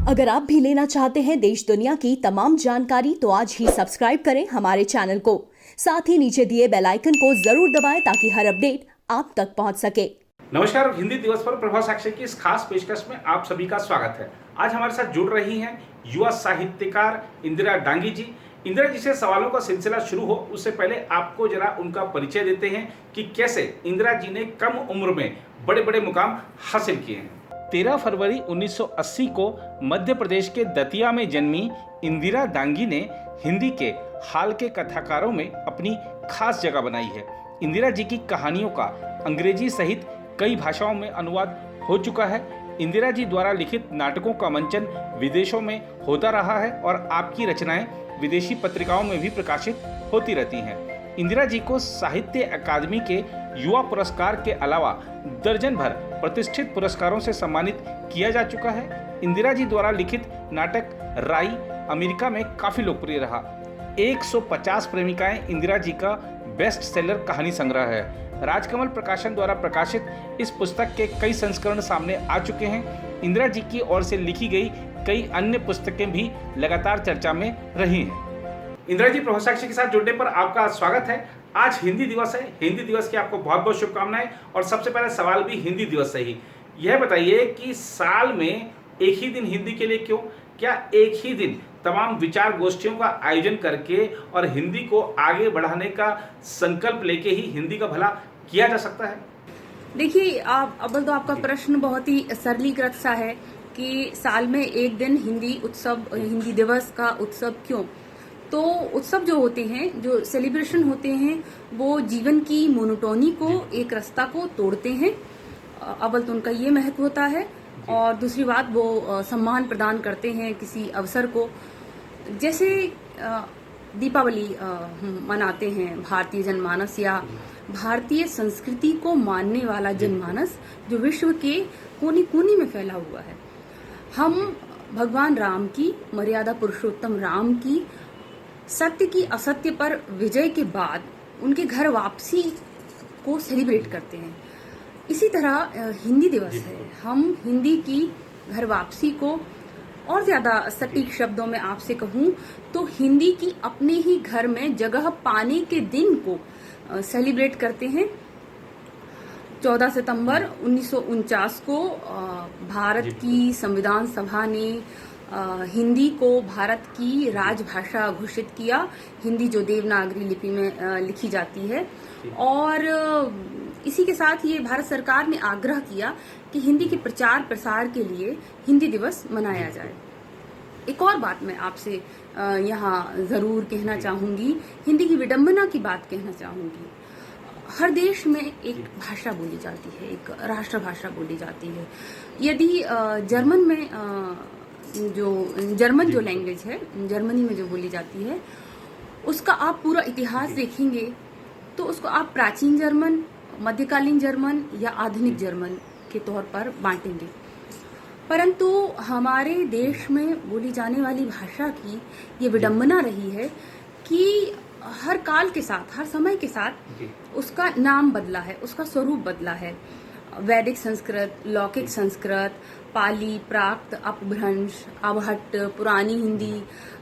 अगर आप भी लेना चाहते हैं देश दुनिया की तमाम जानकारी तो आज ही सब्सक्राइब करें हमारे चैनल को। साथ ही नीचे दिए बेल आइकन को जरूर दबाएं ताकि हर अपडेट आप तक पहुंच सके। नमस्कार, हिंदी दिवस पर प्रभाव साक्ष्य की इस खास पेशकश में आप सभी का स्वागत है। आज हमारे साथ जुड़ रही हैं युवा साहित्यकार इंदिरा डांगी जी। इंदिरा जी से सवालों का सिलसिला शुरू हो उससे पहले आपको जरा उनका परिचय देते हैं कि कैसे इंदिरा जी ने कम उम्र में बड़े बड़े मुकाम हासिल किए हैं। 13 फरवरी 1980 को मध्य प्रदेश के दतिया में जन्मी इंदिरा डांगी ने हिंदी के हाल के कथाकारों में अपनी खास जगह बनाई है। इंदिरा जी की कहानियों का अंग्रेजी सहित कई भाषाओं में अनुवाद हो चुका है। इंदिरा जी द्वारा लिखित नाटकों का मंचन विदेशों में होता रहा है और आपकी रचनाएं विदेशी पत्रिकाओं में भी प्रकाशित होती रहती हैं। इंदिरा जी को साहित्य अकादमी के युवा पुरस्कार के अलावा दर्जन भर प्रतिष्ठित पुरस्कारों से सम्मानित किया जा चुका है। इंदिरा जी द्वारा लिखित नाटक राई अमेरिका में काफी लोकप्रिय रहा। 150 प्रेमिकाएं इंदिरा जी का बेस्ट सेलर कहानी संग्रह है। राजकमल प्रकाशन द्वारा प्रकाशित इस पुस्तक के कई संस्करण सामने आ चुके हैं। इंदिरा जी की ओर से लिखी गई कई अन्य पुस्तकें भी लगातार चर्चा में रही हैं। इंदिरा जी, प्रभाव साक्ष्य के साथ जुड़ने पर आपका स्वागत है। आज हिंदी दिवस है। हिंदी दिवस की आपको बहुत बहुत शुभकामनाएं। और सबसे पहले सवाल भी हिंदी दिवस से ही, यह बताइए कि साल में एक ही दिन हिंदी के लिए क्यों? क्या एक ही दिन तमाम विचार गोष्ठियों का आयोजन करके और हिंदी को आगे बढ़ाने का संकल्प लेके ही हिंदी का भला किया जा सकता है? देखिए, अव्वल तो आपका प्रश्न बहुत ही सरलीकृत सा है कि साल में एक दिन हिंदी दिवस का उत्सव क्यों? तो उत्सव जो होते हैं, जो सेलिब्रेशन होते हैं, वो जीवन की मोनोटोनी को, एक रास्ता को तोड़ते हैं। अव्वल तो उनका ये महत्व होता है और दूसरी बात, वो सम्मान प्रदान करते हैं किसी अवसर को। जैसे दीपावली मनाते हैं भारतीय जनमानस या भारतीय संस्कृति को मानने वाला जनमानस जो विश्व के कोने कोने में फैला हुआ है। हम भगवान राम की, मर्यादा पुरुषोत्तम राम की सत्य की असत्य पर विजय के बाद उनके घर वापसी को सेलिब्रेट करते हैं। इसी तरह हिंदी दिवस है। हम हिंदी की घर वापसी को और ज्यादा सटीक शब्दों में आपसे कहूं तो हिंदी की अपने ही घर में जगह पाने के दिन को सेलिब्रेट करते हैं। 14 सितंबर 1949 को भारत की संविधान सभा ने हिंदी को भारत की राजभाषा घोषित किया। हिंदी जो देवनागरी लिपि में लिखी जाती है। और इसी के साथ ये भारत सरकार ने आग्रह किया कि हिंदी के प्रचार प्रसार के लिए हिंदी दिवस मनाया जाए। एक और बात मैं आपसे यहाँ जरूर कहना चाहूंगी, हिंदी की विडंबना की बात कहना चाहूंगी। हर देश में एक भाषा बोली जाती है, एक राष्ट्रभाषा बोली जाती है। यदि जर्मन जो लैंग्वेज है, जर्मनी में जो बोली जाती है, उसका आप पूरा इतिहास देखेंगे तो उसको आप प्राचीन जर्मन, मध्यकालीन जर्मन या आधुनिक जर्मन के तौर पर बांटेंगे। परंतु हमारे देश में बोली जाने वाली भाषा की ये विडंबना रही है कि हर काल के साथ, हर समय के साथ उसका नाम बदला है, उसका स्वरूप बदला है। वैदिक संस्कृत, लौकिक संस्कृत, पाली, प्राकृत, अपभ्रंश, अवहट्ट, पुरानी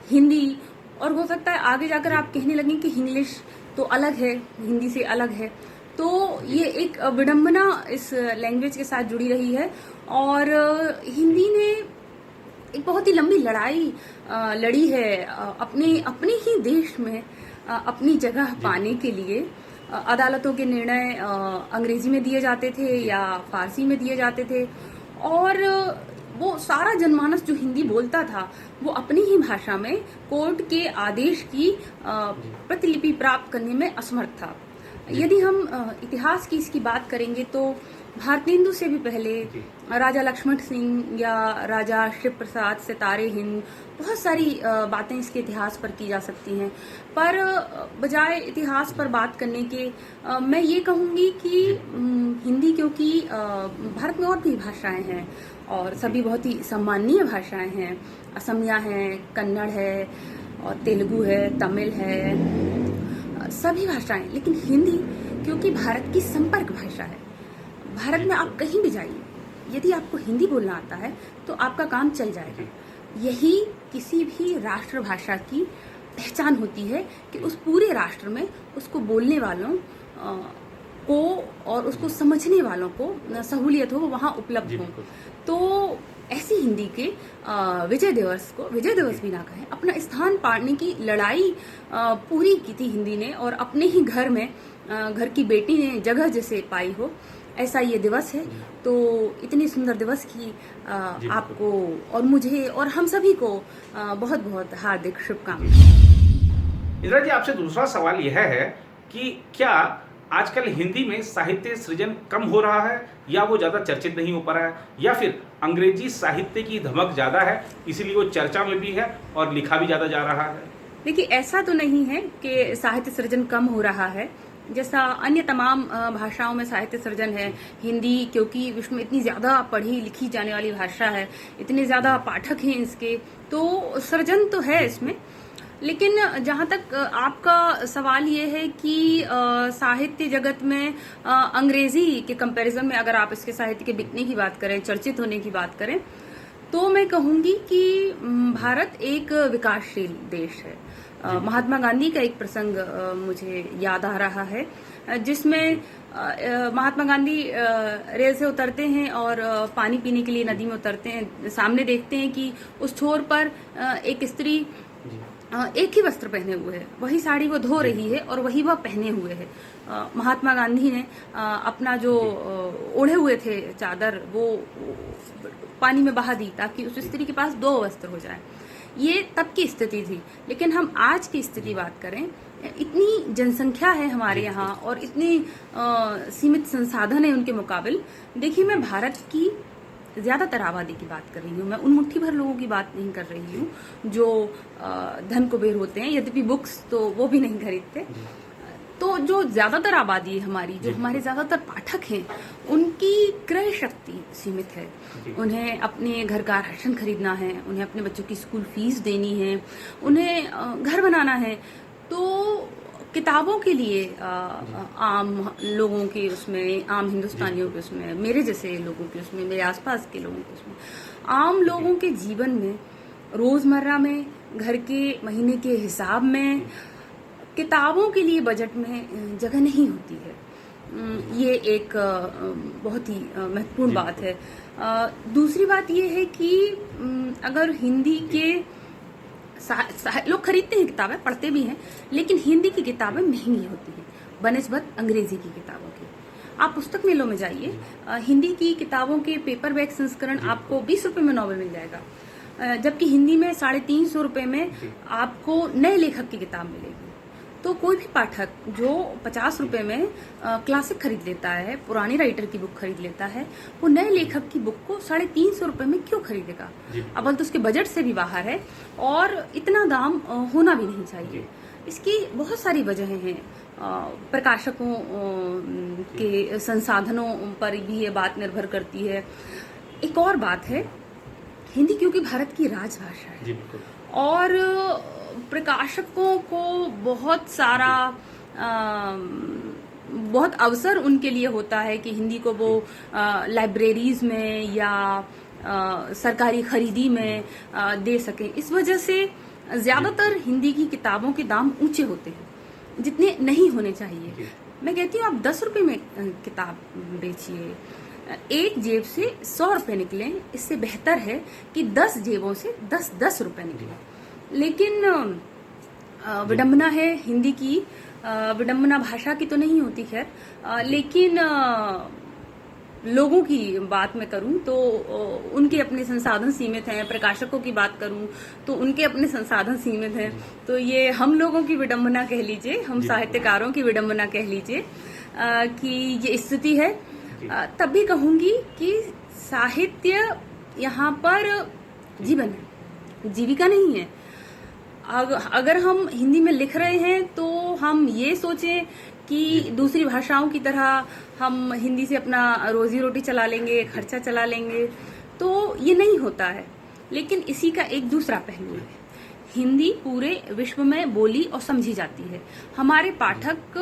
हिंदी और हो सकता है आगे जाकर आप कहने लगें कि इंग्लिश तो अलग है, हिंदी से अलग है। तो ये एक विडंबना इस लैंग्वेज के साथ जुड़ी रही है। और हिंदी ने एक बहुत ही लंबी लड़ाई लड़ी है अपने ही देश में अपनी जगह पाने के लिए। अदालतों के निर्णय अंग्रेजी में दिए जाते थे या फारसी में दिए जाते थे और वो सारा जनमानस जो हिंदी बोलता था वो अपनी ही भाषा में कोर्ट के आदेश की प्रतिलिपि प्राप्त करने में असमर्थ था। यदि हम इतिहास की इसकी बात करेंगे तो भारतेंदु से भी पहले राजा लक्ष्मण सिंह या राजा शिव प्रसाद, सितारे हिंद, बहुत सारी बातें इसके इतिहास पर की जा सकती हैं। पर बजाय इतिहास पर बात करने के मैं ये कहूँगी कि हिंदी, क्योंकि भारत में और भी भाषाएं हैं और सभी बहुत ही सम्माननीय भाषाएं हैं। असमिया है, कन्नड़ है और तेलुगु है, तमिल है, सभी भाषाएं। लेकिन हिंदी क्योंकि भारत की संपर्क भाषा है। भारत में आप कहीं भी जाइए, यदि आपको हिंदी बोलना आता है तो आपका काम चल जाएगा। यही किसी भी राष्ट्रभाषा की पहचान होती है कि उस पूरे राष्ट्र में उसको बोलने वालों को और उसको समझने वालों को सहूलियत हो, वहाँ उपलब्ध हो। तो ऐसी हिंदी के विजय दिवस भी ना कहें, अपना स्थान पाने की लड़ाई पूरी की थी हिंदी ने, और अपने ही घर में घर की बेटी ने जगह जैसे पाई हो, ऐसा ये दिवस है। तो इतनी सुंदर दिवस की आपको और मुझे और हम सभी को बहुत बहुत हार्दिक शुभकामनाएं। इंदिरा जी, आपसे दूसरा सवाल यह है कि क्या आजकल हिंदी में साहित्य सृजन कम हो रहा है, या वो ज़्यादा चर्चित नहीं हो पा रहा है, या फिर अंग्रेजी साहित्य की धमक ज़्यादा है इसीलिए वो चर्चा में भी है और लिखा भी ज़्यादा जा रहा है? देखिए, ऐसा तो नहीं है कि साहित्य सृजन कम हो रहा है। जैसा अन्य तमाम भाषाओं में साहित्य सृजन है, हिंदी क्योंकि विश्व में इतनी ज़्यादा पढ़ी लिखी जाने वाली भाषा है, इतने ज़्यादा पाठक हैं इसके, तो सृजन तो है इसमें। लेकिन जहाँ तक आपका सवाल ये है कि साहित्य जगत में अंग्रेजी के कंपैरिजन में अगर आप इसके साहित्य के बिकने की बात करें, चर्चित होने की बात करें, तो मैं कहूँगी कि भारत एक विकासशील देश है। महात्मा गांधी का एक प्रसंग मुझे याद आ रहा है, जिसमें महात्मा गांधी रेल से उतरते हैं और पानी पीने के लिए नदी में उतरते हैं। सामने देखते हैं कि उस छोर पर एक स्त्री एक ही वस्त्र पहने हुए है, वही साड़ी वो धो रही है और वही वह पहने हुए है। महात्मा गांधी ने अपना जो ओढ़े हुए थे चादर, वो पानी में बहा दी ताकि उस स्त्री के पास 2 वस्त्र हो जाए। ये तब की स्थिति थी। लेकिन हम आज की स्थिति बात करें, इतनी जनसंख्या है हमारे यहाँ और इतनी सीमित संसाधन है उनके मुकाबिल। देखिए, मैं भारत की ज्यादातर आबादी की बात कर रही हूँ, मैं उन मुट्ठी भर लोगों की बात नहीं कर रही हूँ जो धन कुबेर होते हैं, यद्यपि बुक्स तो वो भी नहीं खरीदते। तो जो ज्यादातर आबादी है हमारी, जो हमारे ज्यादातर पाठक हैं, उनकी क्रय शक्ति सीमित है। उन्हें अपने घर का राशन खरीदना है, उन्हें अपने बच्चों की स्कूल फीस देनी है, उन्हें घर बनाना है। तो किताबों के लिए आम लोगों के उसमें, आम हिंदुस्तानियों के उसमें, मेरे जैसे लोगों के उसमें, मेरे आसपास के लोगों के उसमें, आम लोगों के जीवन में, रोजमर्रा में, घर के महीने के हिसाब में किताबों के लिए बजट में जगह नहीं होती है। ये एक बहुत ही महत्वपूर्ण बात है। दूसरी बात ये है कि अगर हिंदी के लोग खरीदते हैं किताबें, पढ़ते भी हैं, लेकिन हिंदी की किताबें महंगी होती हैं बनिस्बत अंग्रेजी की किताबों की। आप पुस्तक मेलों में जाइए, हिंदी की किताबों के पेपर बैक संस्करण आपको 20 रुपए में नॉवेल मिल जाएगा, जबकि हिंदी में 350 रुपए में आपको नए लेखक की किताब मिलेगी। तो कोई भी पाठक जो 50 रुपए में क्लासिक खरीद लेता है, पुराने राइटर की बुक खरीद लेता है, वो नए लेखक की बुक को 350 रुपए में क्यों खरीदेगा? अव्वल तो उसके बजट से भी बाहर है और इतना दाम होना भी नहीं चाहिए। इसकी बहुत सारी वजहें हैं। प्रकाशकों के संसाधनों पर भी ये बात निर्भर करती है। एक और बात है, हिंदी क्योंकि भारत की राजभाषा है और प्रकाशकों को बहुत सारा बहुत अवसर उनके लिए होता है कि हिंदी को वो लाइब्रेरीज में या सरकारी खरीदी में दे सकें। इस वजह से ज्यादातर हिंदी की किताबों के दाम ऊंचे होते हैं जितने नहीं होने चाहिए। मैं कहती हूँ आप 10 रुपए में किताब बेचिए, एक जेब से 100 रुपए निकले, इससे बेहतर है कि 10 जेबों से 10-10 रुपए निकले। लेकिन विडंबना है हिंदी की, विडंबना भाषा की तो नहीं होती खैर, लेकिन लोगों की बात मैं करूं तो उनके अपने संसाधन सीमित हैं। प्रकाशकों की बात करूं तो उनके अपने संसाधन सीमित हैं। तो ये हम लोगों की विडंबना कह लीजिए, हम साहित्यकारों की विडंबना कह लीजिए कि ये स्थिति है। तब भी कहूंगी कि साहित्य यहाँ पर जीवन है, जीविका नहीं है। अगर हम हिंदी में लिख रहे हैं तो हम ये सोचें कि दूसरी भाषाओं की तरह हम हिंदी से अपना रोजी रोटी चला लेंगे, खर्चा चला लेंगे, तो ये नहीं होता है। लेकिन इसी का एक दूसरा पहलू है, हिंदी पूरे विश्व में बोली और समझी जाती है। हमारे पाठक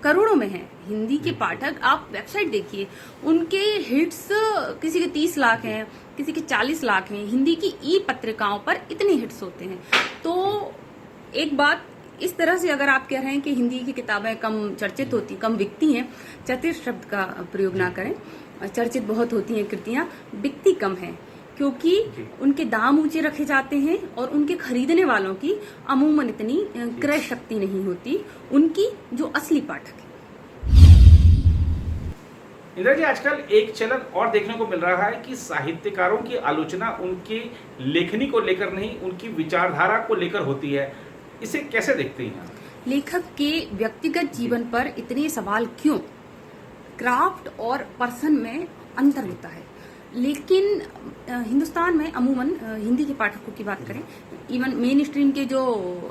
करोड़ों में हैं। हिंदी के पाठक, आप वेबसाइट देखिए, उनके हिट्स किसी के 30 लाख हैं, किसी के 40 लाख हैं। हिंदी की ई पत्रिकाओं पर इतने हिट्स होते हैं। तो एक बात इस तरह से अगर आप कह रहे हैं कि हिंदी की किताबें कम चर्चित होती, कम बिकती हैं, चर्चित शब्द का प्रयोग ना करें। चर्चित बहुत होती हैं कृतियां, बिकती कम हैं, क्योंकि उनके दाम ऊंचे रखे जाते हैं और उनके खरीदने वालों की अमूमन इतनी क्रय शक्ति नहीं होती उनकी जो असली पाठक है। इंदिरा जी, आजकल एक चलन और देखने को मिल रहा है कि साहित्यकारों की आलोचना उनकी लेखनी को लेकर नहीं, उनकी विचारधारा को लेकर होती है। इसे कैसे देखते हैं? लेखक के व्यक्तिगत जीवन पर इतने सवाल क्यों? क्राफ्ट और पर्सन में अंतर होता है, लेकिन हिंदुस्तान में अमूमन हिंदी के पाठकों की बात करें, इवन मेन स्ट्रीम के जो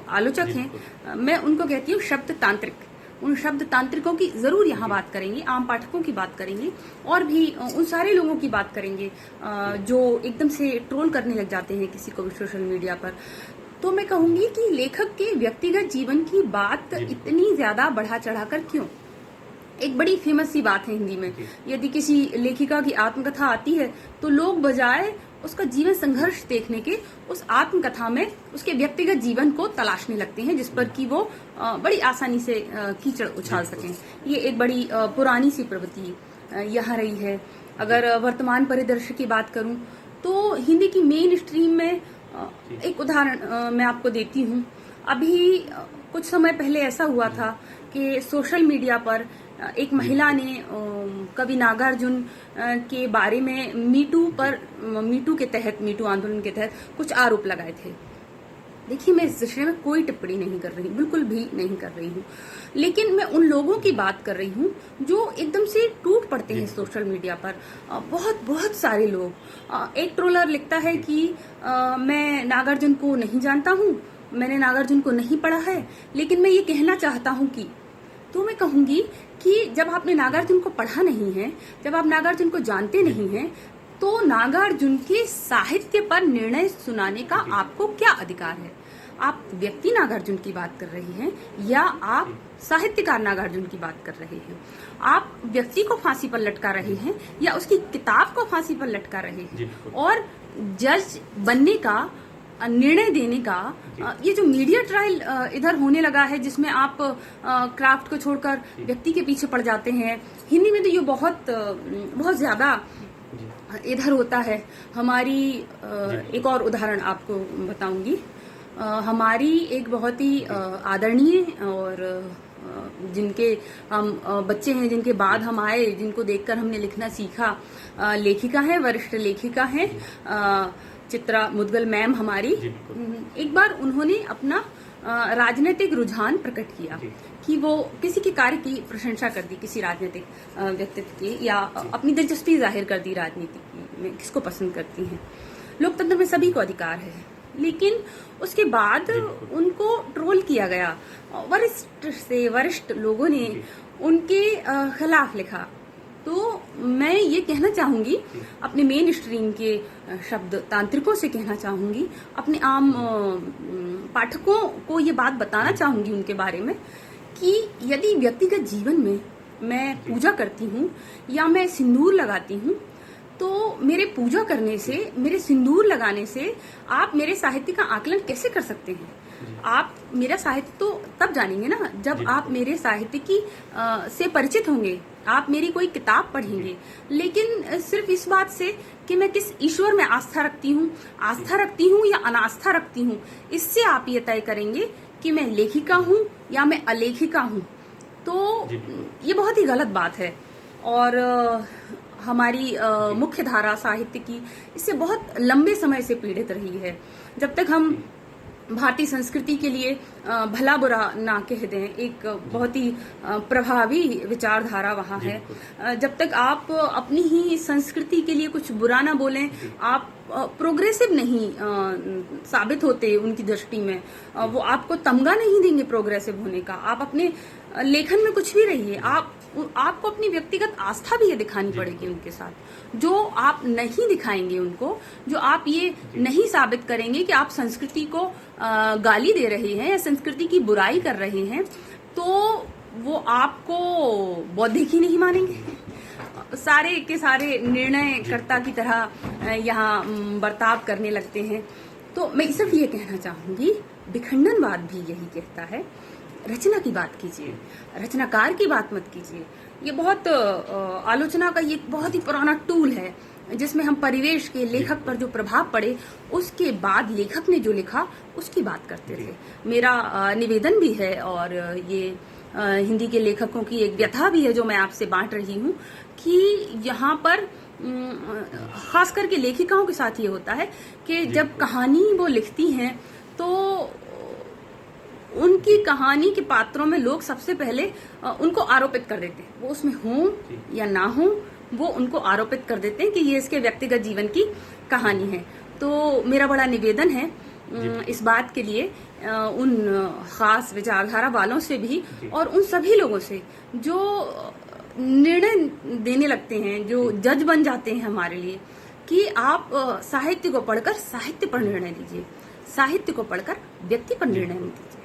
आलोचक हैं, मैं उनको कहती हूँ शब्द तांत्रिक। उन शब्द तांत्रिकों की जरूर यहाँ बात करेंगे, आम पाठकों की बात करेंगे और भी उन सारे लोगों की बात करेंगे जो एकदम से ट्रोल करने लग जाते हैं किसी को भी सोशल मीडिया पर। तो मैं कहूंगी कि लेखक के व्यक्तिगत जीवन की बात इतनी ज्यादा बढ़ा चढ़ाकर क्यों? एक बड़ी फेमस सी बात है हिंदी में, यदि किसी लेखिका की आत्मकथा आती है तो लोग बजाय उसका जीवन संघर्ष देखने के उस आत्मकथा में उसके व्यक्तिगत जीवन को तलाशने लगते हैं, जिस पर कि वो बड़ी आसानी से कीचड़ उछाल सकें। ये एक बड़ी पुरानी सी प्रवृत्ति यहाँ रही है। अगर वर्तमान परिदृश्य की बात करूं तो हिंदी की मेन स्ट्रीम में एक उदाहरण मैं आपको देती हूँ। अभी कुछ समय पहले ऐसा हुआ था कि सोशल मीडिया पर एक महिला ने कवि नागार्जुन के बारे में मीटू के तहत, मीटू आंदोलन के तहत कुछ आरोप लगाए थे। देखिए, मैं इस विषय में कोई टिप्पणी नहीं कर रही, बिल्कुल भी नहीं कर रही हूँ, लेकिन मैं उन लोगों की बात कर रही हूँ जो एकदम से टूट पड़ते हैं सोशल मीडिया पर। बहुत बहुत सारे लोग, एक ट्रोलर लिखता है कि मैं नागार्जुन को नहीं जानता हूँ, मैंने नागार्जुन को नहीं पढ़ा है, लेकिन मैं ये कहना चाहता हूँ कि, तो मैं कहूंगी कि जब आपने नागार्जुन को पढ़ा नहीं है, जब आप नागार्जुन को जानते नहीं हैं, तो नागार्जुन के साहित्य पर निर्णय सुनाने का आपको क्या अधिकार है? आप व्यक्ति नागार्जुन की बात कर रहे हैं या आप साहित्यकार नागार्जुन की बात कर रहे हैं? आप व्यक्ति को फांसी पर लटका रहे हैं या उसकी किताब को फांसी पर लटका रहे हैं? और जज बनने का, निर्णय देने का ये जो मीडिया ट्रायल इधर होने लगा है, जिसमें आप क्राफ्ट को छोड़कर व्यक्ति के पीछे पड़ जाते हैं, हिंदी में तो ये बहुत ज्यादा इधर होता है। हमारी एक और उदाहरण आपको बताऊंगी। हमारी एक बहुत ही आदरणीय और जिनके हम बच्चे हैं, जिनके बाद हम आए, जिनको देखकर हमने लिखना सीखा, लेखिका है, वरिष्ठ लेखिका है चित्रा मुदगल मैम हमारी। एक बार उन्होंने अपना राजनीतिक रुझान प्रकट किया कि वो किसी के कार्य की प्रशंसा कर दी, किसी राजनीतिक व्यक्तित्व की, या अपनी दिलचस्पी जाहिर कर दी राजनीति में, किसको पसंद करती हैं। लोकतंत्र में सभी को अधिकार है, लेकिन उसके बाद उनको ट्रोल किया गया। वरिष्ठ लोगों ने उनके खिलाफ लिखा। तो मैं ये कहना चाहूंगी, अपने मेन स्ट्रीम के शब्द तांत्रिकों से कहना चाहूंगी, अपने आम पाठकों को ये बात बताना चाहूंगी उनके बारे में कि यदि व्यक्तिगत जीवन में मैं पूजा करती हूँ या मैं सिंदूर लगाती हूँ, तो मेरे पूजा करने से, मेरे सिंदूर लगाने से आप मेरे साहित्य का आकलन कैसे कर सकते हैं? आप मेरा साहित्य तो तब जानेंगे ना जब आप मेरे साहित्य की से परिचित होंगे, आप मेरी कोई किताब पढ़ेंगे। लेकिन सिर्फ इस बात से कि मैं किस ईश्वर में आस्था रखती हूँ या अनास्था रखती हूँ, इससे आप ये तय करेंगे कि मैं लेखिका हूँ या मैं अलेखिका हूँ। तो ये बहुत ही गलत बात है। और हमारी मुख्य धारा साहित्य की इससे बहुत लंबे समय से पीड़ित रही है। जब तक हम भारतीय संस्कृति के लिए भला बुरा ना कह दें, एक बहुत ही प्रभावी विचारधारा वहाँ है। जब तक आप अपनी ही संस्कृति के लिए कुछ बुरा ना बोलें, आप प्रोग्रेसिव नहीं साबित होते उनकी दृष्टि में। वो आपको तमगा नहीं देंगे प्रोग्रेसिव होने का। आप अपने लेखन में कुछ भी रहिए, आपको अपनी व्यक्तिगत आस्था भी ये दिखानी पड़ेगी उनके साथ। जो आप नहीं दिखाएंगे उनको, जो आप ये नहीं साबित करेंगे कि आप संस्कृति को गाली दे रहे हैं या संस्कृति की बुराई कर रहे हैं, तो वो आपको बौद्धिक ही नहीं मानेंगे। सारे के सारे निर्णयकर्ता की तरह यहाँ बर्ताव करने लगते हैं। तो मैं सिर्फ ये कहना चाहूंगी, विखंडनवाद भी यही कहता है, रचना की बात कीजिए, रचनाकार की बात मत कीजिए। ये बहुत आलोचना का ये बहुत ही पुराना टूल है, जिसमें हम परिवेश के लेखक पर जो प्रभाव पड़े उसके बाद लेखक ने जो लिखा उसकी बात करते थे। मेरा निवेदन भी है और ये हिंदी के लेखकों की एक व्यथा भी है जो मैं आपसे बांट रही हूँ कि यहाँ पर खास करके लेखिकाओं के साथ ये होता है कि जब कहानी वो लिखती हैं तो उनकी कहानी के पात्रों में लोग सबसे पहले उनको आरोपित कर देते हैं, वो उसमें हों या ना हों, वो उनको आरोपित कर देते हैं कि ये इसके व्यक्तिगत जीवन की कहानी है। तो मेरा बड़ा निवेदन है इस बात के लिए उन खास विचारधारा वालों से भी और उन सभी लोगों से जो निर्णय देने लगते हैं, जो जज बन जाते हैं हमारे लिए, कि आप साहित्य को पढ़कर साहित्य पर निर्णय लीजिए, साहित्य को पढ़कर व्यक्ति पर निर्णय नहीं लीजिए।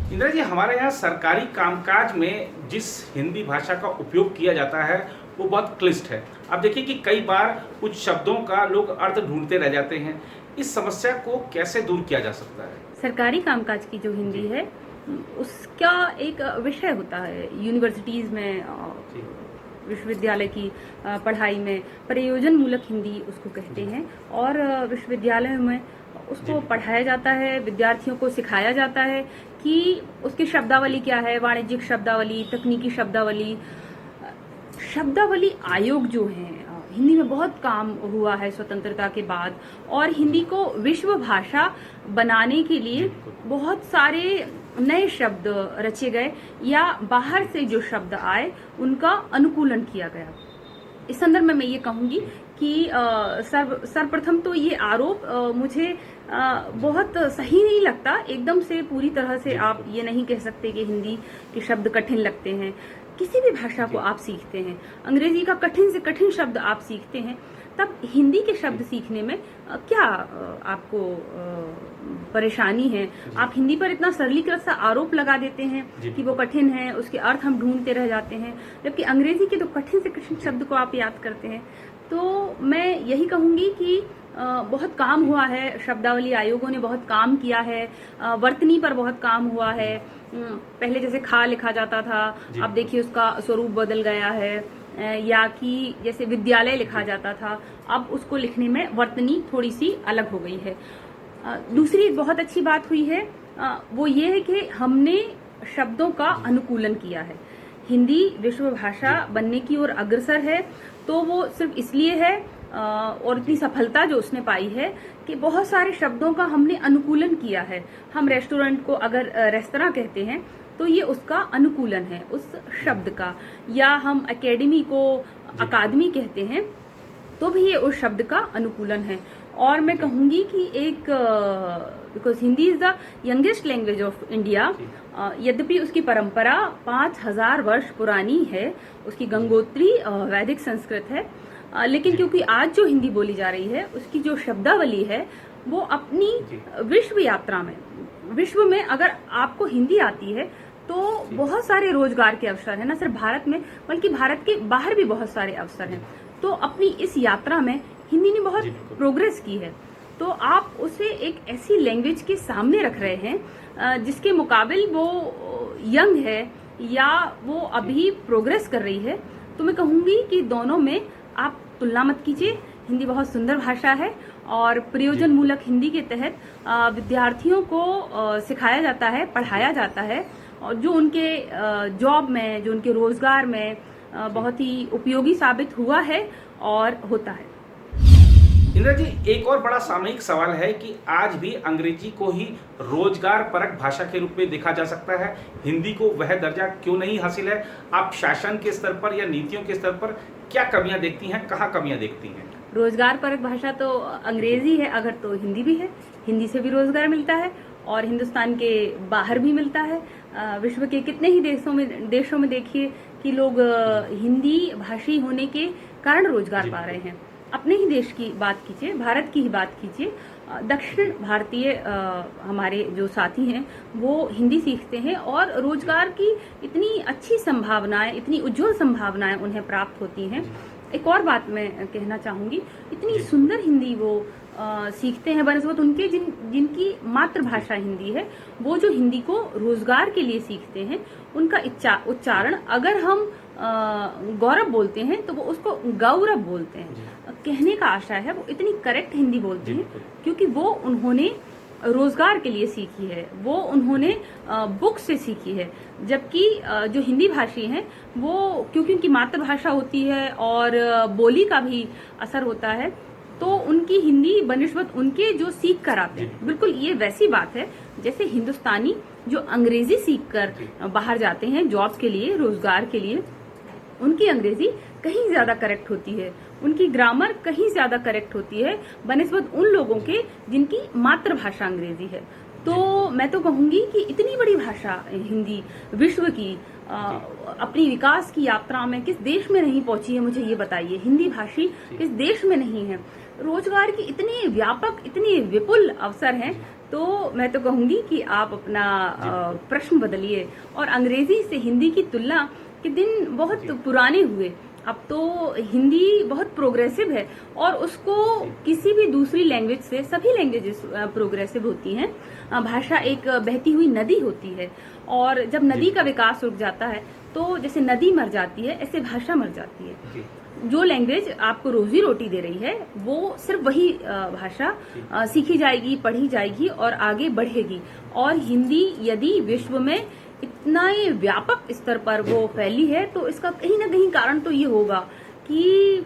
इंदिरा जी, हमारे यहाँ सरकारी कामकाज में जिस हिंदी भाषा का उपयोग किया जाता है वो बहुत क्लिष्ट है। आप देखिए कि कई बार कुछ शब्दों का लोग अर्थ ढूंढते रह जाते हैं। इस समस्या को कैसे दूर किया जा सकता है? सरकारी कामकाज की जो हिंदी है उसका एक विषय होता है यूनिवर्सिटीज में, विश्वविद्यालय की पढ़ाई में प्रयोजन मूलक हिंदी उसको कहते हैं, और विश्वविद्यालय में उसको पढ़ाया जाता है, विद्यार्थियों को सिखाया जाता है कि उसकी शब्दावली क्या है, वाणिज्यिक शब्दावली, तकनीकी शब्दावली। शब्दावली आयोग जो है, हिंदी में बहुत काम हुआ है स्वतंत्रता के बाद, और हिंदी को विश्व भाषा बनाने के लिए बहुत सारे नए शब्द रचे गए या बाहर से जो शब्द आए उनका अनुकूलन किया गया। इस संदर्भ में मैं ये कहूंगी कि सर्वप्रथम तो ये आरोप मुझे बहुत सही नहीं लगता। एकदम से पूरी तरह से आप ये नहीं कह सकते कि हिंदी के शब्द कठिन लगते हैं। किसी भी भाषा को आप सीखते हैं, अंग्रेजी का कठिन से कठिन शब्द आप सीखते हैं, तब हिंदी के शब्द सीखने में क्या आपको परेशानी है? आप हिंदी पर इतना सरलीकृत सा आरोप लगा देते हैं कि वो कठिन है, उसके अर्थ हम ढूंढते रह जाते हैं, जबकि अंग्रेजी के तो कठिन से कठिन शब्द को आप याद करते हैं। तो मैं यही कहूंगी कि बहुत काम हुआ है, शब्दावली आयोगों ने बहुत काम किया है, वर्तनी पर बहुत काम हुआ है। पहले जैसे खा लिखा जाता था, अब देखिए उसका स्वरूप बदल गया है, या कि जैसे विद्यालय लिखा जाता था, अब उसको लिखने में वर्तनी थोड़ी सी अलग हो गई है। दूसरी एक बहुत अच्छी बात हुई है, वो ये है कि हमने शब्दों का अनुकूलन किया है। हिंदी विश्व भाषा बनने की ओर अग्रसर है, तो वो सिर्फ इसलिए है और इतनी सफलता जो उसने पाई है कि बहुत सारे शब्दों का हमने अनुकूलन किया है। हम रेस्टोरेंट को अगर रेस्तरां कहते हैं तो ये उसका अनुकूलन है उस शब्द का, या हम एकेडमी को अकादमी कहते हैं तो भी ये उस शब्द का अनुकूलन है। और मैं कहूंगी कि एक because Hindi is the youngest language of India, यद्यपि उसकी परंपरा 5000 वर्ष पुरानी है, उसकी गंगोत्री वैदिक संस्कृत है, लेकिन क्योंकि आज जो हिंदी बोली जा रही है उसकी जो शब्दावली है वो अपनी विश्व यात्रा में, विश्व में अगर आपको हिंदी आती है तो बहुत सारे रोजगार के अवसर है, न सिर्फ भारत में बल्कि भारत के बाहर भी बहुत सारे अवसर हैं। तो अपनी इस यात्रा में हिंदी ने बहुत प्रोग्रेस की है। तो आप उसे एक ऐसी लैंग्वेज के सामने रख रहे हैं जिसके मुकाबिल वो यंग है या वो अभी प्रोग्रेस कर रही है। तो मैं कहूंगी कि दोनों में आप तुलना मत कीजिए। हिंदी बहुत सुंदर भाषा है और प्रयोजन मूलक हिंदी के तहत विद्यार्थियों को सिखाया जाता है, पढ़ाया जाता है, और जो उनके जॉब में, जो उनके रोजगार में बहुत ही उपयोगी साबित हुआ है और होता है। इंदिरा जी, एक और बड़ा सामयिक सवाल है कि आज भी अंग्रेजी को ही रोजगार परक भाषा के रूप में देखा जा सकता है, हिंदी को वह दर्जा क्यों नहीं हासिल है? आप शासन के स्तर पर या नीतियों के स्तर पर क्या कमियां देखती हैं, कहाँ कमियां देखती हैं? रोजगार परक भाषा तो अंग्रेजी है, अगर तो हिंदी भी है, हिंदी से भी रोजगार मिलता है और हिंदुस्तान के बाहर भी मिलता है। विश्व के कितने ही देशों में देखिए कि लोग हिंदी भाषी होने के कारण रोजगार पा रहे हैं। अपने ही देश की बात कीजिए, भारत की ही बात कीजिए, दक्षिण भारतीय हमारे जो साथी हैं वो हिंदी सीखते हैं और रोजगार की इतनी अच्छी संभावनाएं, इतनी उज्जवल संभावनाएं उन्हें प्राप्त होती हैं। एक और बात मैं कहना चाहूंगी, इतनी सुंदर हिंदी वो सीखते हैं बनस्बत उनके जिनकी मातृभाषा हिंदी है। वो जो हिंदी को रोजगार के लिए सीखते हैं, उनका उच्चारण अगर हम गौरव बोलते हैं तो वो उसको गौरव बोलते हैं। कहने का आशय है वो इतनी करेक्ट हिंदी बोलते हैं क्योंकि वो उन्होंने रोजगार के लिए सीखी है, वो उन्होंने बुक से सीखी है। जबकि जो हिंदी भाषी हैं वो क्योंकि उनकी मातृभाषा होती है और बोली का भी असर होता है, तो उनकी हिंदी बनिस्बत उनके जो सीख कर आते हैं, बिल्कुल ये वैसी बात है जैसे हिंदुस्तानी जो अंग्रेजी सीख कर बाहर जाते हैं जॉब के लिए, रोजगार के लिए, उनकी अंग्रेजी कहीं ज्यादा करेक्ट होती है, उनकी ग्रामर कहीं ज्यादा करेक्ट होती है बनिस्बत उन लोगों के जिनकी मातृभाषा अंग्रेजी है। तो मैं तो कहूंगी कि इतनी बड़ी भाषा हिंदी विश्व की अपनी विकास की यात्रा में किस देश में नहीं पहुंची है, मुझे ये बताइए। हिंदी भाषी किस देश में नहीं है। रोजगार की इतने व्यापक, इतने विपुल अवसर हैं। तो मैं तो कहूंगी कि आप अपना प्रश्न बदलिए और अंग्रेजी से हिंदी की तुलना के दिन बहुत पुराने हुए। अब तो हिंदी बहुत प्रोग्रेसिव है और उसको किसी भी दूसरी लैंग्वेज से, सभी लैंग्वेजेस प्रोग्रेसिव होती हैं। भाषा एक बहती हुई नदी होती है और जब नदी का विकास रुक जाता है तो जैसे नदी मर जाती है ऐसे भाषा मर जाती है। जो लैंग्वेज आपको रोजी रोटी दे रही है वो सिर्फ वही भाषा सीखी जाएगी, पढ़ी जाएगी और आगे बढ़ेगी। और हिंदी यदि विश्व में इतना ही व्यापक स्तर पर वो फैली है तो इसका कहीं ना कहीं कारण तो ये होगा कि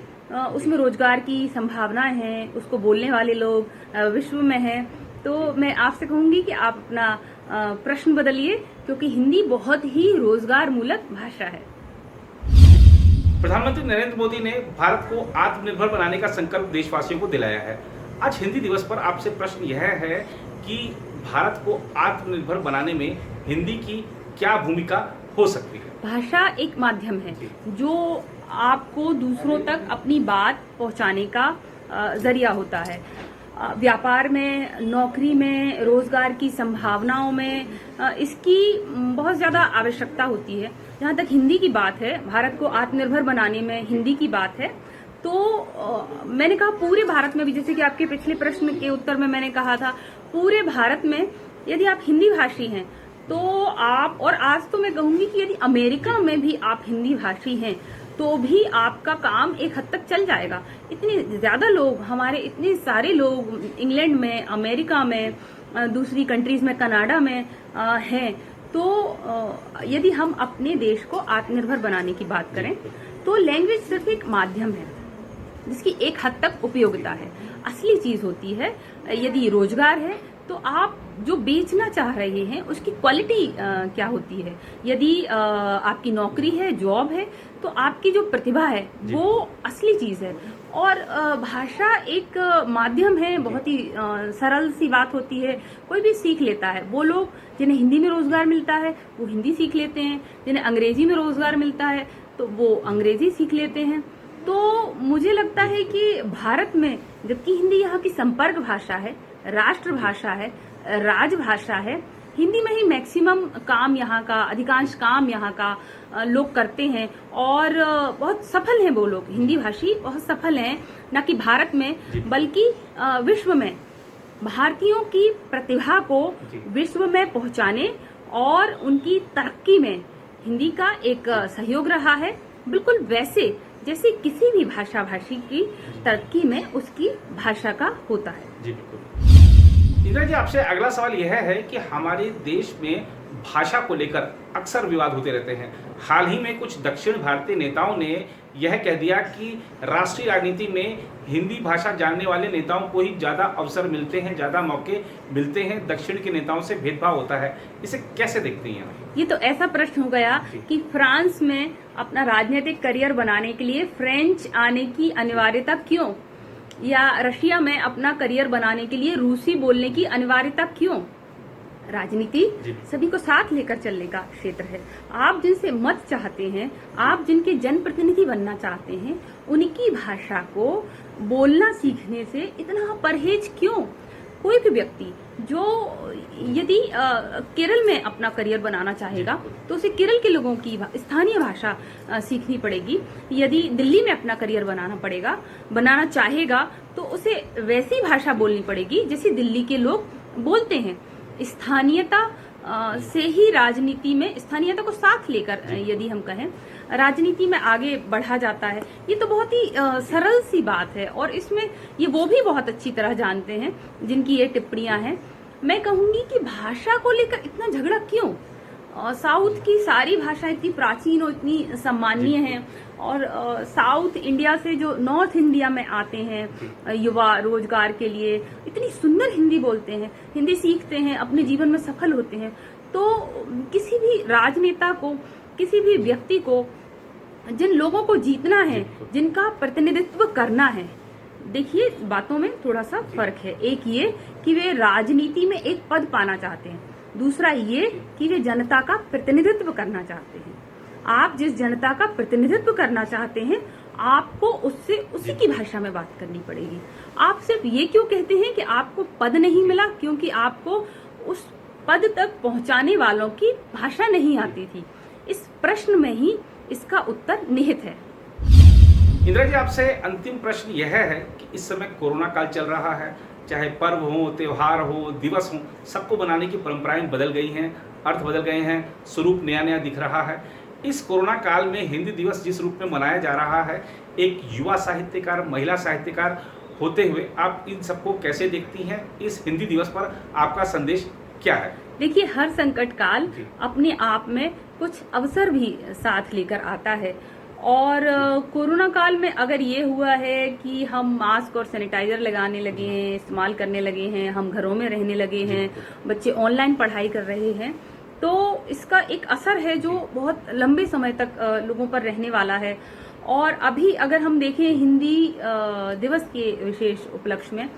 उसमें रोजगार की संभावनाएं हैं, उसको बोलने वाले लोग विश्व में हैं। तो मैं आपसे कहूंगी कि आप अपना प्रश्न बदलिए क्योंकि हिंदी बहुत ही रोजगार मूलक भाषा है। प्रधानमंत्री नरेंद्र मोदी ने भारत को आत्मनिर्भर बनाने का संकल्प देशवासियों को दिलाया है। आज हिंदी दिवस पर आपसे प्रश्न यह है कि भारत को आत्मनिर्भर बनाने में हिंदी की क्या भूमिका हो सकती है? भाषा एक माध्यम है जो आपको दूसरों तक अपनी बात पहुंचाने का जरिया होता है। व्यापार में, नौकरी में, रोजगार की संभावनाओं में इसकी बहुत ज्यादा आवश्यकता होती है। जहाँ तक हिंदी की बात है, भारत को आत्मनिर्भर बनाने में हिंदी की बात है, तो मैंने कहा पूरे भारत में भी, जैसे कि आपके पिछले प्रश्न के उत्तर में मैंने कहा था, पूरे भारत में यदि आप हिंदी भाषी हैं तो आप, और आज तो मैं कहूंगी कि यदि अमेरिका में भी आप हिंदी भाषी हैं तो भी आपका काम एक हद तक चल जाएगा। इतने ज्यादा लोग, हमारे इतने सारे लोग इंग्लैंड में, अमेरिका में, दूसरी कंट्रीज में, कनाडा में हैं। तो यदि हम अपने देश को आत्मनिर्भर बनाने की बात करें तो लैंग्वेज सिर्फ एक माध्यम है जिसकी एक हद तक उपयोगिता है। असली चीज होती है यदि रोजगार है तो आप जो बेचना चाह रहे हैं उसकी क्वालिटी क्या होती है। यदि आपकी नौकरी है, जॉब है, तो आपकी जो प्रतिभा है वो असली चीज है। और भाषा एक माध्यम है, बहुत ही सरल सी बात होती है, कोई भी सीख लेता है। वो लोग जिन्हें हिंदी में रोजगार मिलता है वो हिंदी सीख लेते हैं, जिन्हें अंग्रेजी में रोजगार मिलता है तो वो अंग्रेजी सीख लेते हैं। तो मुझे लगता है कि भारत में जबकि हिंदी यहाँ की संपर्क भाषा है, राष्ट्रभाषा है, राजभाषा है, हिंदी में ही मैक्सिमम काम यहाँ का, अधिकांश काम यहाँ का लोग करते हैं और बहुत सफल हैं वो लोग। हिंदी भाषी बहुत सफल हैं, न कि भारत में बल्कि विश्व में। भारतीयों की प्रतिभा को विश्व में पहुंचाने और उनकी तरक्की में हिंदी का एक सहयोग रहा है, बिल्कुल वैसे जैसे किसी भी भाषा भाषी की तरक्की में उसकी भाषा का होता है। जी बिल्कुल। इंदिरा जी, आपसे अगला सवाल यह है कि हमारे देश में भाषा को लेकर अक्सर विवाद होते रहते हैं। हाल ही में कुछ दक्षिण भारतीय नेताओं ने यह कह दिया कि राष्ट्रीय राजनीति में हिंदी भाषा जानने वाले नेताओं को ही ज़्यादा अवसर मिलते हैं, ज़्यादा मौके मिलते हैं, दक्षिण के नेताओं से भेदभाव होता है। इसे कैसे देखती हैं? ये तो ऐसा प्रश्न हो गया कि फ्रांस में अपना राजनीतिक करियर बनाने के लिए फ्रेंच आने की अनिवार्यता क्यों, या रशिया में अपना करियर बनाने के लिए रूसी बोलने की अनिवार्यता क्यों? राजनीति सभी को साथ लेकर चलने का क्षेत्र है। आप जिनसे मत चाहते हैं, आप जिनके जनप्रतिनिधि बनना चाहते हैं, उनकी भाषा को बोलना सीखने से इतना परहेज क्यों? कोई भी व्यक्ति जो यदि केरल में अपना करियर बनाना चाहेगा तो उसे केरल के लोगों की स्थानीय भाषा सीखनी पड़ेगी। यदि दिल्ली में अपना करियर बनाना चाहेगा तो उसे वैसी भाषा बोलनी पड़ेगी जैसे दिल्ली के लोग बोलते हैं। स्थानीयता से ही राजनीति में, स्थानीयता को साथ लेकर यदि हम कहें, राजनीति में आगे बढ़ा जाता है। ये तो बहुत ही सरल सी बात है और इसमें ये वो भी बहुत अच्छी तरह जानते हैं जिनकी ये टिप्पणियां हैं। मैं कहूंगी कि भाषा को लेकर इतना झगड़ा क्यों? साउथ की सारी भाषा इतनी प्राचीन और इतनी सम्मानीय हैं और साउथ इंडिया से जो नॉर्थ इंडिया में आते हैं युवा रोजगार के लिए, इतनी सुंदर हिंदी बोलते हैं, हिंदी सीखते हैं, अपने जीवन में सफल होते हैं। तो किसी भी राजनेता को, किसी भी व्यक्ति को जिन लोगों को जीतना है, जिनका प्रतिनिधित्व करना है, देखिए बातों में थोड़ा सा फर्क है। एक ये कि वे राजनीति में एक पद पाना चाहते हैं, दूसरा ये कि वे जनता का प्रतिनिधित्व करना चाहते हैं। आप जिस जनता का प्रतिनिधित्व करना चाहते हैं, आपको उससे उसी की भाषा में बात करनी पड़ेगी। आप सिर्फ ये क्यों कहते हैं कि आपको पद नहीं मिला? क्योंकि आपको उस पद तक पहुंचाने वालों की भाषा नहीं आती थी। इस प्रश्न में ही इसका उत्तर निहित है। इंदिरा जी, आपसे अंतिम प्रश्न यह है कि इस समय कोरोना काल चल रहा है, चाहे पर्व हो, त्योहार हो, दिवस हो, सबको बनाने की परंपराएं बदल गई हैं, अर्थ बदल गए हैं, स्वरूप नया नया दिख रहा है। इस कोरोना काल में हिंदी दिवस जिस रूप में मनाया जा रहा है, एक युवा साहित्यकार, महिला साहित्यकार होते हुए आप इन सबको कैसे देखती हैं? इस हिंदी दिवस पर आपका संदेश क्या है? देखिए, हर संकट काल अपने आप में कुछ अवसर भी साथ लेकर आता है और कोरोना काल में अगर ये हुआ है कि हम मास्क और सैनिटाइजर लगाने लगे हैं, इस्तेमाल करने लगे हैं, हम घरों में रहने लगे हैं, बच्चे ऑनलाइन पढ़ाई कर रहे हैं, तो इसका एक असर है जो बहुत लंबे समय तक लोगों पर रहने वाला है। और अभी अगर हम देखें हिंदी दिवस के विशेष उपलक्ष्य में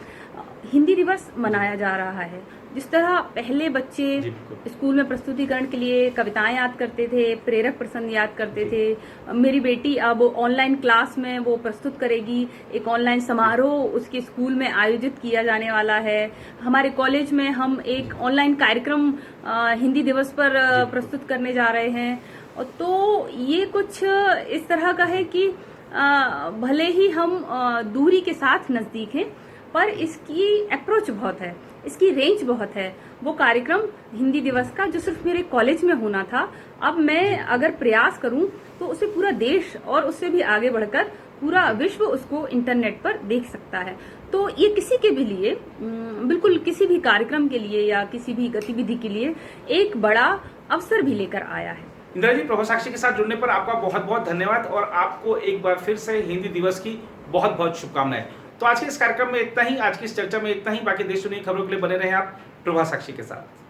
हिंदी दिवस मनाया जा रहा है। जिस तरह पहले बच्चे स्कूल में प्रस्तुतिकरण के लिए कविताएं याद करते थे, प्रेरक प्रसंग याद करते थे, मेरी बेटी अब ऑनलाइन क्लास में वो प्रस्तुत करेगी, एक ऑनलाइन समारोह उसके स्कूल में आयोजित किया जाने वाला है। हमारे कॉलेज में हम एक ऑनलाइन कार्यक्रम हिंदी दिवस पर प्रस्तुत करने जा रहे हैं। तो ये कुछ इस तरह का है कि भले ही हम दूरी के साथ नजदीक हैं, पर इसकी अप्रोच बहुत है, इसकी रेंज बहुत है। वो कार्यक्रम हिंदी दिवस का जो सिर्फ मेरे कॉलेज में होना था, अब मैं अगर प्रयास करूं तो उसे पूरा देश और उससे भी आगे बढ़कर पूरा विश्व उसको इंटरनेट पर देख सकता है। तो ये किसी के भी लिए, बिल्कुल किसी भी कार्यक्रम के लिए या किसी भी गतिविधि के लिए एक बड़ा अवसर भी लेकर आया है। इंदिरा जी, प्रभा साक्षी के साथ जुड़ने पर आपका बहुत बहुत धन्यवाद और आपको एक बार फिर से हिंदी दिवस की बहुत बहुत शुभकामनाएं। तो आज के इस कार्यक्रम में इतना ही, आज की इस चर्चा में इतना ही। बाकी देश दुनिया की खबरों के लिए बने रहें आप प्रभा साक्षी के साथ।